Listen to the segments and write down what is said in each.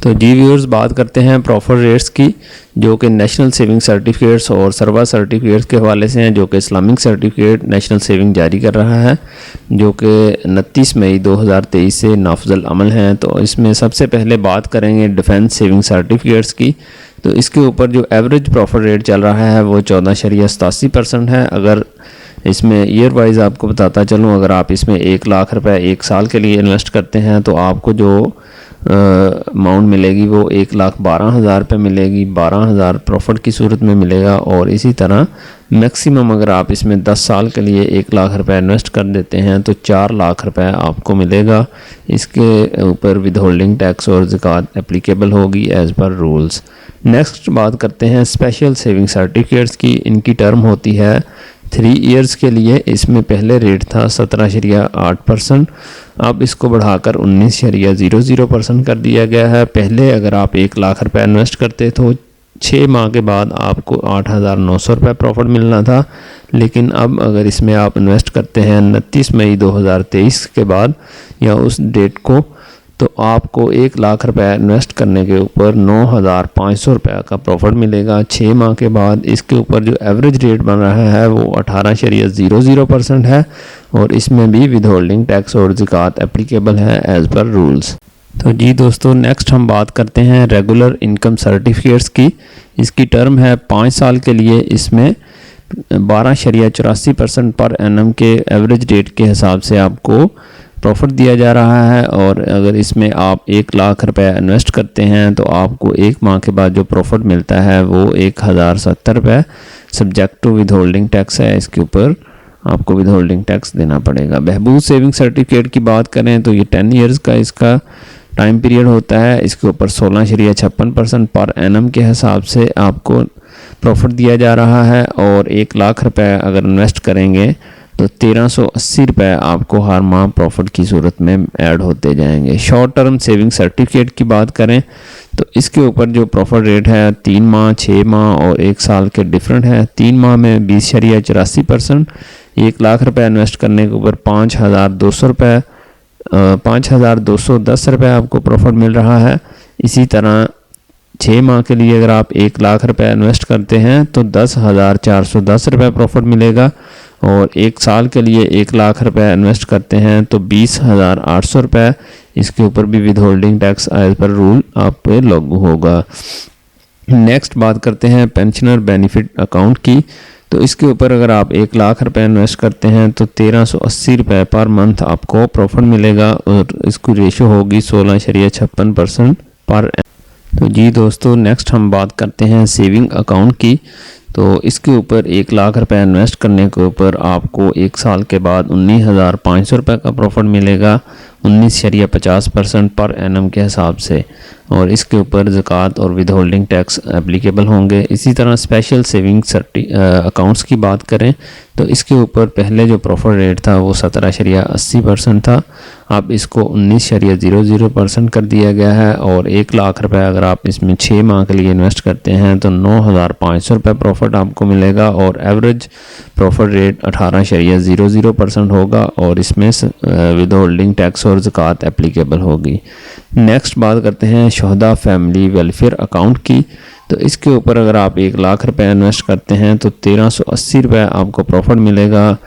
तो जी व्यूअर्स, बात करते हैं प्रॉफिट रेट्स की, जो कि नेशनल सेविंग सर्टिफिकेट्स और सर्वा सर्टिफिकेट्स के हवाले से हैं, जो कि इस्लामिक सर्टिफिकेट नेशनल सेविंग जारी कर रहा है, जो कि 29 मई 2023 से नाफिजुल अमल हैं। तो इसमें सबसे पहले बात करेंगे डिफेंस सेविंग सर्टिफिकेट्स की। तो इसके ऊपर जो एवरेज प्रॉफिट रेट चल रहा है वो 14.87% है। अगर इसमें ईयर वाइज आपको बताता चलूँ, अगर आप इसमें 1 लाख रुपए 1 साल के लिए इन्वेस्ट करते हैं तो आपको जो अमाउंट मिलेगी वो 1,12,000 रुपये मिलेगी, 12,000 प्रॉफिट की सूरत में मिलेगा। और इसी तरह मैक्सिमम अगर आप इसमें 10 साल के लिए 1 लाख रुपए इन्वेस्ट कर देते हैं तो 4 लाख रुपए आपको मिलेगा। इसके ऊपर विद होल्डिंग टैक्स और ज़कात एप्लीकेबल होगी एज़ पर रूल्स। नेक्स्ट बात करते हैं स्पेशल सेविंग सर्टिफिकेट्स की। इनकी टर्म होती है 3 ईयर्स के लिए। इसमें पहले रेट था 17.8%, अब इसको बढ़ाकर 19.00% कर दिया गया है। पहले अगर आप 1 लाख रुपए इन्वेस्ट करते तो 6 माह के बाद आपको 8,900 रुपये प्रॉफिट मिलना था, लेकिन अब अगर इसमें आप इन्वेस्ट करते हैं 29 मई 2023 के बाद या उस डेट को, तो आपको 1 लाख रुपए इन्वेस्ट करने के ऊपर 9,500 रुपये का प्रॉफिट मिलेगा 6 माह के बाद। इसके ऊपर जो एवरेज रेट बन रहा है वो 18.00% है और इसमें भी विद होल्डिंग टैक्स और ज़कात एप्लीकेबल है एज़ पर रूल्स। तो जी दोस्तों, नेक्स्ट हम बात करते हैं रेगुलर इनकम सर्टिफिकेट्स की। इसकी टर्म है 5 साल के लिए। इसमें 12.84% पर एनम के एवरेज रेट के हिसाब से आपको प्रॉफिट दिया जा रहा है। और अगर इसमें आप 1 लाख रुपए इन्वेस्ट करते हैं तो आपको 1 माह के बाद जो प्रॉफिट मिलता है वो 1,070 रुपये subject to withholding tax है। इसके ऊपर आपको विद होल्डिंग टैक्स देना पड़ेगा। बहबूद सेविंग सर्टिफिकेट की बात करें तो ये 10 ईयर्स का इसका टाइम पीरियड होता है। इसके ऊपर 16.56% पर एनम के हिसाब से आपको प्रॉफिट दिया जा रहा है। और 1 लाख रुपए अगर इन्वेस्ट करेंगे तो 1,380 रुपये आपको हर माह प्रॉफिट की सूरत में ऐड होते जाएंगे। शॉर्ट टर्म सेविंग सर्टिफिकेट की बात करें तो इसके ऊपर जो प्रॉफिट रेट है 3 माह, 6 माह और 1 साल के डिफरेंट है। 3 माह में 20.84%, 1 लाख रुपए इन्वेस्ट करने के ऊपर 5,200 रुपये 5,210 रुपये आपको प्रॉफिट मिल रहा है। इसी तरह 6 माह के लिए अगर आप 1 लाख रुपए इन्वेस्ट करते हैं तो 10,410 रुपये प्रॉफिट मिलेगा। और 1 साल के लिए 1 लाख रुपए इन्वेस्ट करते हैं तो 20,800 रुपये। इसके ऊपर भी withholding tax as per rule आप पे लागू होगा। नेक्स्ट बात करते हैं पेंशनर बेनिफिट अकाउंट की। तो इसके ऊपर अगर आप 1 लाख रुपए इन्वेस्ट करते हैं तो 1,380 रुपये पर मंथ आपको प्रॉफिट मिलेगा और इसकी रेशो होगी 16.56% पर। तो जी दोस्तों, नेक्स्ट हम बात करते हैं सेविंग अकाउंट की। तो इसके ऊपर 1 लाख रुपए इन्वेस्ट करने के ऊपर आपको 1 साल के बाद 19,500 रुपये का प्रॉफिट मिलेगा 19.50% पर एनम के हिसाब से। और इसके ऊपर ज़कात और विद होल्डिंग टैक्स एप्लीकेबल होंगे। इसी तरह स्पेशल सेविंग अकाउंट्स की बात करें तो इसके ऊपर पहले जो प्रॉफिट रेट था वो 17.80% था, अब इसको 19.00% कर दिया गया है। और 1 लाख रुपए अगर आप इसमें 6 माह के लिए इन्वेस्ट करते हैं तो 9,500 रुपये प्रॉफिट आपको मिलेगा और एवरेज प्रॉफिट रेट 18.00% होगा और इसमें विद होल्डिंग टैक्स और ज़कात एप्लीकेबल होगी। नेक्स्ट बात करते हैं शोहदा फैमिली वेलफेयर अकाउंट की। तो इसके ऊपर अगर आप 1 लाख रुपए इन्वेस्ट करते हैं तो 1,380 रुपये आपको प्रॉफिट मिलेगा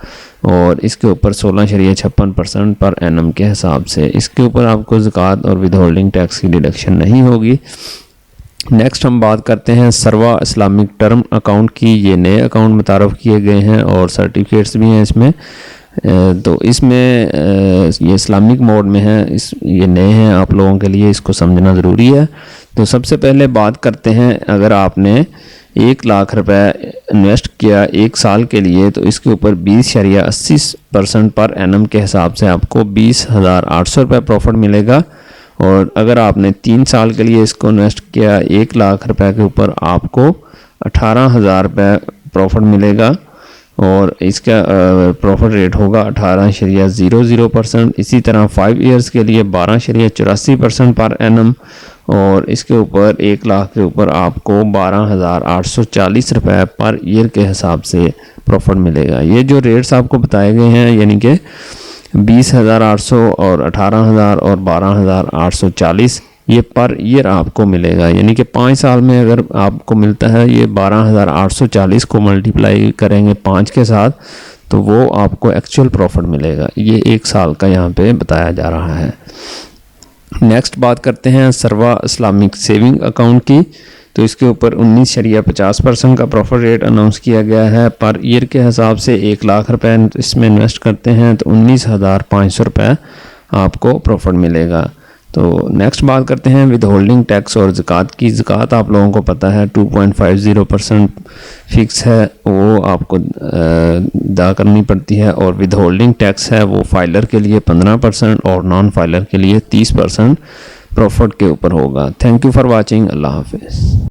और इसके ऊपर 16.56% पर एनम के हिसाब से। इसके ऊपर आपको ज़कात और विद होल्डिंग टैक्स की डिडक्शन नहीं होगी। नेक्स्ट हम बात करते हैं सर्वा इस्लामिक टर्म अकाउंट की। ये नए अकाउंट मुतारफ़ किए गए हैं और सर्टिफिकेट्स भी हैं इसमें। तो इसमें ये इस्लामिक मोड में है, ये नए हैं आप लोगों के लिए, इसको समझना ज़रूरी है। तो सबसे पहले बात करते हैं, अगर आपने 1 लाख रुपए इन्वेस्ट किया 1 साल के लिए तो इसके ऊपर 20.80% पर एनम के हिसाब से आपको 20,800 रुपये प्रॉफिट मिलेगा। और अगर आपने 3 साल के लिए इसको इन्वेस्ट किया 1 लाख रुपए के ऊपर आपको 18,000 रुपये प्रॉफिट मिलेगा और इसका प्रॉफिट रेट होगा 18.00%। इसी तरह 5 ईयर्स के लिए 12.84% पर एनम और इसके ऊपर 1 लाख के ऊपर आपको 12,840 रुपये पर ईयर के हिसाब से प्रॉफिट मिलेगा। ये जो रेट्स आपको बताए गए हैं यानी कि 20,800 और 18,000 और 12,840, ये पर ईयर आपको मिलेगा, यानी कि 5 साल में अगर आपको मिलता है ये 12,840 को मल्टीप्लाई करेंगे 5 के साथ तो वो आपको एक्चुअल प्रॉफिट मिलेगा। ये 1 साल का यहाँ पे बताया जा रहा है। नेक्स्ट बात करते हैं सर्वा इस्लामिक सेविंग अकाउंट की। तो इसके ऊपर 19.50% का प्रॉफिट रेट अनाउंस किया गया है। पर ईयर के हिसाब से 1 लाख रुपए इसमें इन्वेस्ट करते हैं तो 19,500 रुपये आपको प्रॉफिट मिलेगा। तो नेक्स्ट बात करते हैं विद होल्डिंग टैक्स और ज़कात की। ज़कात आप लोगों को पता है 2.50% फिक्स है, वो आपको अदा करनी पड़ती है। और विद होल्डिंग टैक्स है वो फाइलर के लिए 15% और नॉन फाइलर के लिए 30% प्रॉफिट के ऊपर होगा। Thank you for watching. अल्लाह हाफिज़।